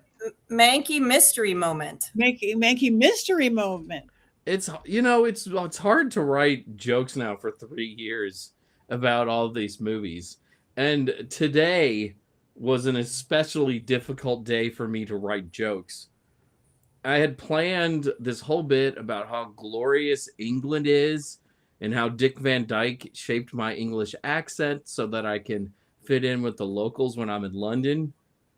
Mankey mystery moment. Mankey mystery moment. It's it's hard to write jokes now for 3 years about all of these movies, and today was an especially difficult day for me to write jokes. I had planned this whole bit about how glorious England is and how Dick Van Dyke shaped my English accent so that I can fit in with the locals when I'm in London.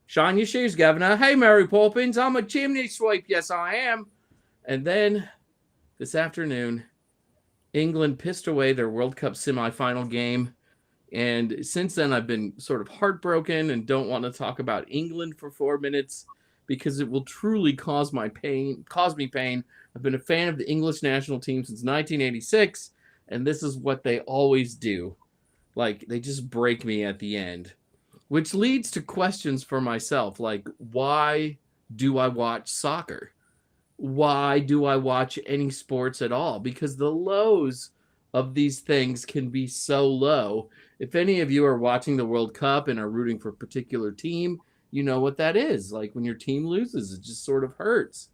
Shine your shoes, Governor. Hey, Mary Poppins, I'm a chimney sweep. Yes, I am. And then this afternoon, England pissed away their World Cup semifinal game. And since then, I've been sort of heartbroken and don't want to talk about England for 4 minutes because it will truly cause me pain. I've been a fan of the English national team since 1986. And this is what they always do. Like, they just break me at the end. which leads to questions for myself, like, why do I watch soccer? Why do I watch any sports at all? Because the lows of these things can be so low. If any of you are watching the World Cup and are rooting for a particular team, you know what that is. Like when your team loses, it just sort of hurts.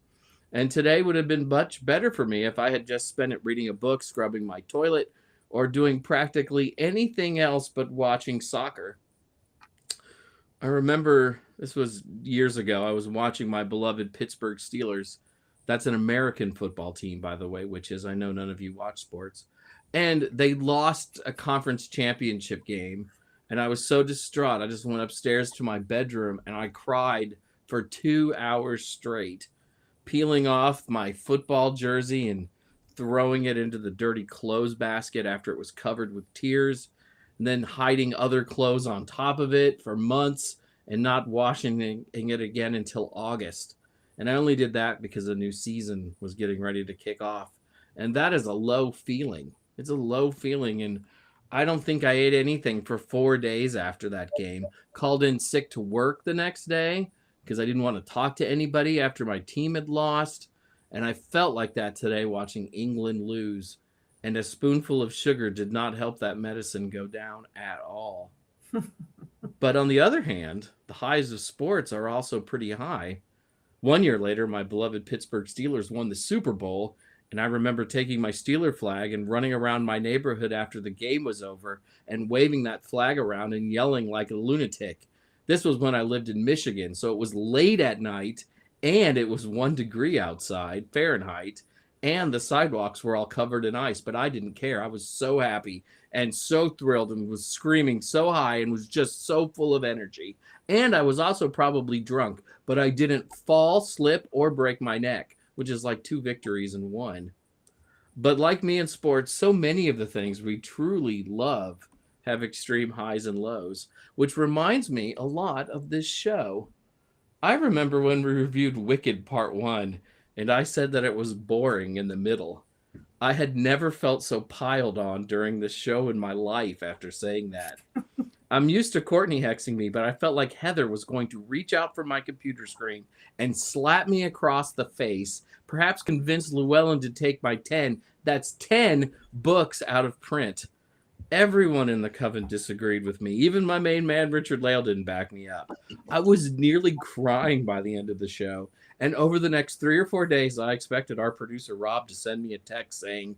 And today would have been much better for me if I had just spent it reading a book, scrubbing my toilet, or doing practically anything else but watching soccer. I remember this was years ago. I was watching my beloved Pittsburgh Steelers. That's an American football team, by the way, which is, I know none of you watch sports. And they lost a conference championship game. And I was so distraught. I just went upstairs to my bedroom and I cried for 2 hours straight, peeling off my football jersey and throwing it into the dirty clothes basket after it was covered with tears, and then hiding other clothes on top of it for months and not washing it again until August. And I only did that because a new season was getting ready to kick off. And that is a low feeling. It's a low feeling. And I don't think I ate anything for 4 days after that game. Called in sick to work the next day because I didn't want to talk to anybody after my team had lost. And I felt like that today watching England lose. And a spoonful of sugar did not help that medicine go down at all. But on the other hand, the highs of sports are also pretty high. 1 year later, my beloved Pittsburgh Steelers won the Super Bowl, and I remember taking my Steeler flag and running around my neighborhood after the game was over and waving that flag around and yelling like a lunatic. This was when I lived in Michigan, so it was late at night, and it was 1 degree outside, Fahrenheit, and the sidewalks were all covered in ice, but I didn't care. I was so happy and so thrilled and was screaming so high and was just so full of energy. And I was also probably drunk, but I didn't fall, slip, or break my neck, which is like 2 victories in 1. But like me in sports, so many of the things we truly love have extreme highs and lows, which reminds me a lot of this show. I remember when we reviewed Wicked Part 1, and I said that it was boring in the middle. I had never felt so piled on during the show in my life after saying that. I'm used to Courtney hexing me, but I felt like Heather was going to reach out from my computer screen and slap me across the face, perhaps convince Llewellyn to take my 10 books out of print. Everyone in the Coven disagreed with me. Even my main man, Richard Lale, didn't back me up. I was nearly crying by the end of the show. And over the next 3 or 4 days, I expected our producer, Rob, to send me a text saying,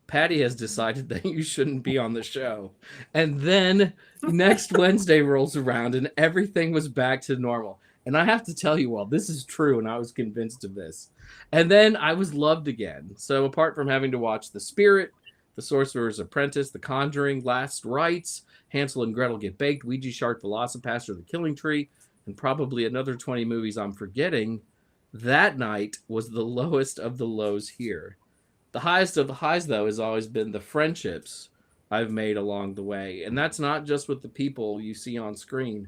Patty has decided that you shouldn't be on the show. And then next Wednesday rolls around and everything was back to normal. And I have to tell you all, this is true, and I was convinced of this. And then I was loved again. So apart from having to watch The Spirit, The Sorcerer's Apprentice, The Conjuring, Last Rites, Hansel and Gretel Get Baked, Ouija Shark, Velocipaster, The Killing Tree, and probably another 20 movies I'm forgetting, that night was the lowest of the lows here. The highest of the highs, though, has always been the friendships I've made along the way. And that's not just with the people you see on screen.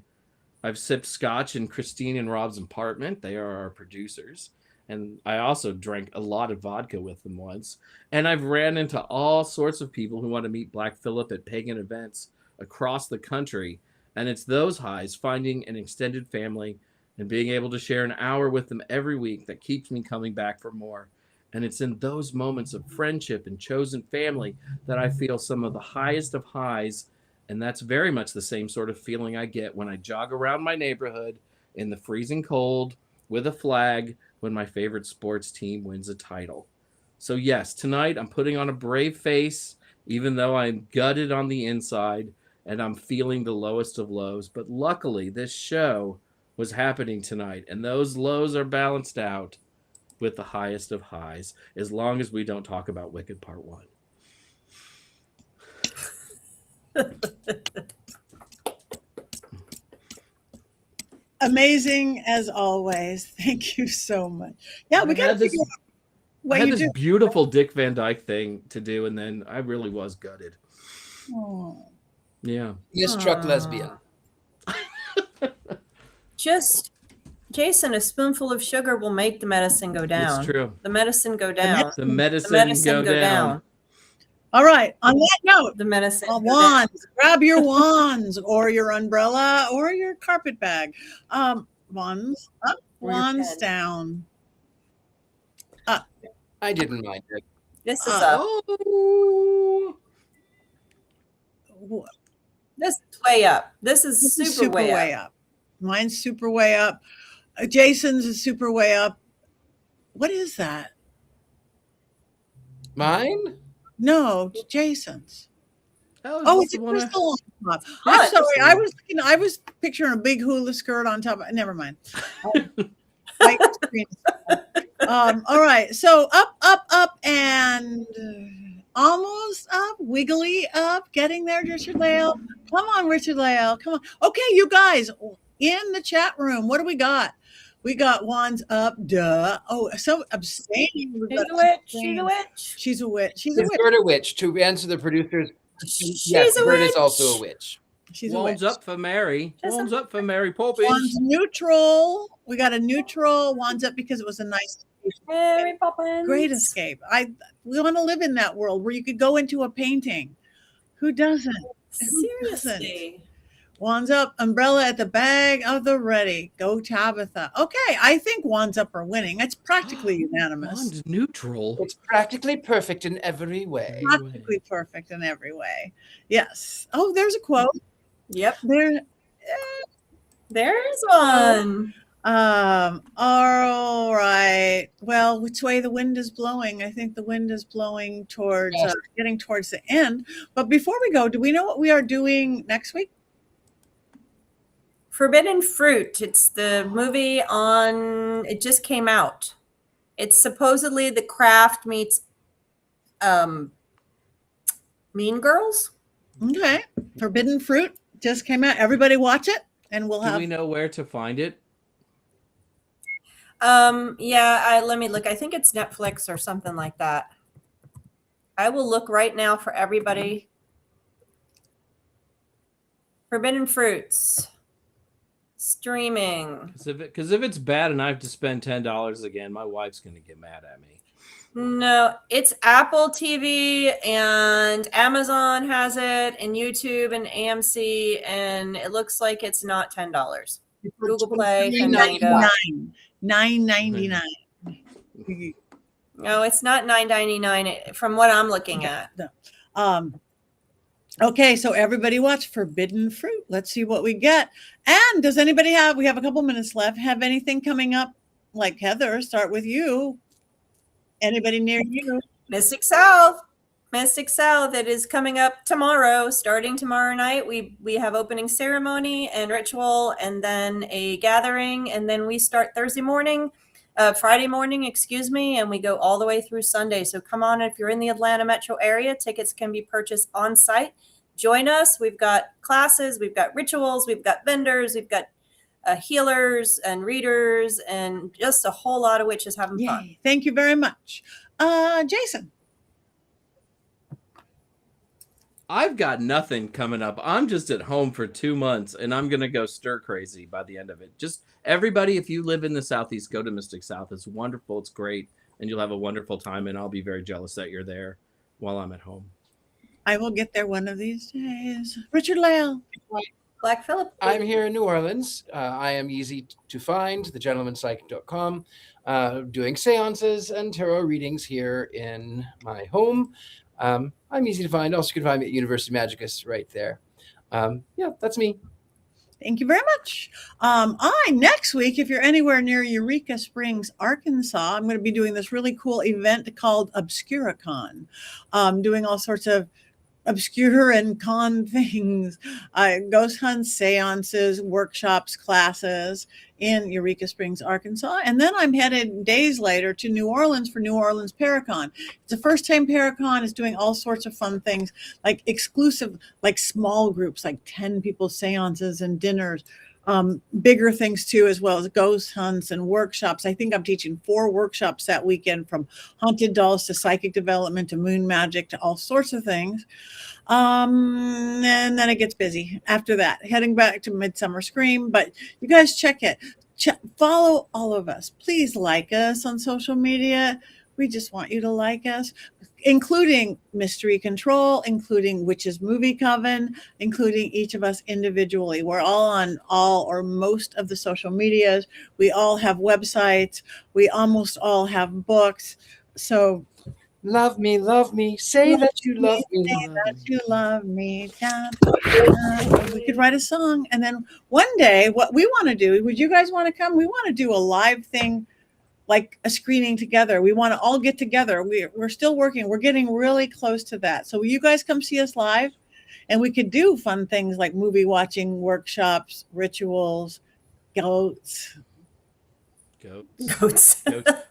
I've sipped scotch in Christine and Rob's apartment. They are our producers. And I also drank a lot of vodka with them once. And I've ran into all sorts of people who want to meet Black Phillip at pagan events across the country. And it's those highs, finding an extended family and being able to share an hour with them every week, that keeps me coming back for more. And it's in those moments of friendship and chosen family that I feel some of the highest of highs. And that's very much the same sort of feeling I get when I jog around my neighborhood in the freezing cold with a flag when my favorite sports team wins a title. So yes, tonight I'm putting on a brave face, even though I'm gutted on the inside and I'm feeling the lowest of lows. But luckily, this show was happening tonight, and those lows are balanced out with the highest of highs, as long as we don't talk about Wicked Part 1. Amazing as always. Thank you so much. Yeah, we got to figure out I what had you this do. beautiful Dick Van Dyke thing to do, and then I really was gutted. Oh. Yeah. Mistruck lesbian. Just, Jason, a spoonful of sugar will make the medicine go down. It's true. The medicine go down. The medicine go down. All right. On that note, The menacing wands. Grab your wands or your umbrella or your carpet bag. Wands up, Or your wands pen. down. I didn't mind it. This is up. Oh, This is way up. This is This is super way up. Mine's super way up. Jason's is super way up. What is that? Mine? No, Jason's. oh, It's a crystal on top. Hot. I'm sorry. I was picturing a big hula skirt on top. Never mind. White screen. All right. So up, and almost up, wiggly up, getting there, Richard Lale. Come on, Richard Lale. Come on. Okay, you guys in the chat room. What do we got? We got wands up, duh. Oh, so abstaining. She's a witch. She's a witch. She's a witch. She's a Is witch. Bert a witch? To answer the producers, She's yes, a Bert witch. is also a witch. She's a Wands witch. up for Mary. Just Wands up for Mary Poppins. Wands neutral. We got a neutral. Wands up because it was a nice, Mary Poppins. great escape. We want to live in that world where you could go into a painting. Who doesn't? Seriously. Wands up, umbrella at the bag of the ready. Go Tabitha. Okay, I think wands up are winning. It's practically unanimous. Wands neutral. It's practically perfect in every way. Practically perfect in every way. Yes. Oh, there's a quote. Yep. There. There's one. All right. Well, which way the wind is blowing? I think the wind is blowing towards Yes. getting towards the end. But before we go, do we know what we are doing next week? Forbidden Fruit. It's the movie it just came out. It's supposedly The Craft meets Mean Girls. Okay. Forbidden Fruit just came out. Everybody watch it, and we'll Do have. we know where to find it? Let me look. I think it's Netflix or something like that. I will look right now for everybody. Forbidden Fruits. Streaming. Because if it's bad and I have to spend $10 again, my wife's going to get mad at me. No, it's Apple TV and Amazon has it and YouTube and AMC, and it looks like it's not $10. Google Play, Fandango. $9.99. No, it's not $9.99 from what I'm looking at. Okay, so everybody watch Forbidden Fruit. Let's see what we get. And does anybody we have a couple minutes left, have anything coming up? Like Heather, start with you. Anybody near you? Mystic South. It is coming up tomorrow. Starting tomorrow night, we have opening ceremony and ritual, and then a gathering, and then we start Friday morning, and we go all the way through Sunday. So come on, if you're in the Atlanta metro area, tickets can be purchased on site. Join us. We've got classes, we've got rituals, we've got vendors, we've got healers and readers, and just a whole lot of witches having fun. Yay. Thank you very much. Jason. I've got nothing coming up. I'm just at home for 2 months, and I'm going to go stir crazy by the end of it. Just everybody, if you live in the Southeast, go to Mystic South. It's wonderful. It's great. And you'll have a wonderful time, and I'll be very jealous that you're there while I'm at home. I will get there one of these days. Richard Lale. Black Phillip. I'm here in New Orleans. I am easy to find, thegentlemanpsychic.com, doing seances and tarot readings here in my home. I'm easy to find. Also, you can find me at University Magicus right there. That's me. Thank you very much. Next week, if you're anywhere near Eureka Springs, Arkansas, I'm going to be doing this really cool event called Obscuricon, doing all sorts of obscure and con things, ghost hunts, seances, workshops, classes in Eureka Springs, Arkansas. And then I'm headed days later to New Orleans for New Orleans Paracon. It's the first time Paracon is doing all sorts of fun things, like exclusive, like small groups, like 10 people seances and dinners. Bigger things too, as well as ghost hunts and workshops. I think I'm teaching 4 workshops that weekend, from haunted dolls to psychic development to moon magic to all sorts of things. And then it gets busy after that, heading back to Midsummer Scream. But you guys check it. Follow all of us. Please like us on social media. We just want you to like us. including Mystery Control, including Witches Movie Coven, including each of us individually. We're all on all or most of the social medias. We all have websites. We almost all have books. So Love me, say that you love me. say that you love me. We could write a song. And then one day, what we want to do, would you guys want to come? We want to do a live thing, like a screening together. We want to all get together. We're still working. We're getting really close to that. So will you guys come see us live? And we could do fun things like movie watching workshops, rituals, goats. Goats.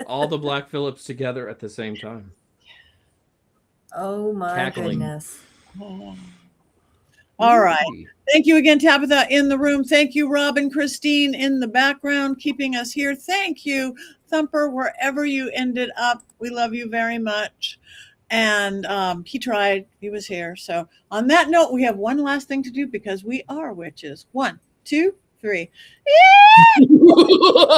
All the Black Phillips together at the same time. Oh my Cackling. goodness. All right. Thank you again, Tabitha, in the room. Thank you, Rob and Christine in the background, keeping us here. Thank you, Thumper, wherever you ended up. We love you very much. And he tried. He was here. So on that note, we have one last thing to do because we are witches. 1, 2, 3.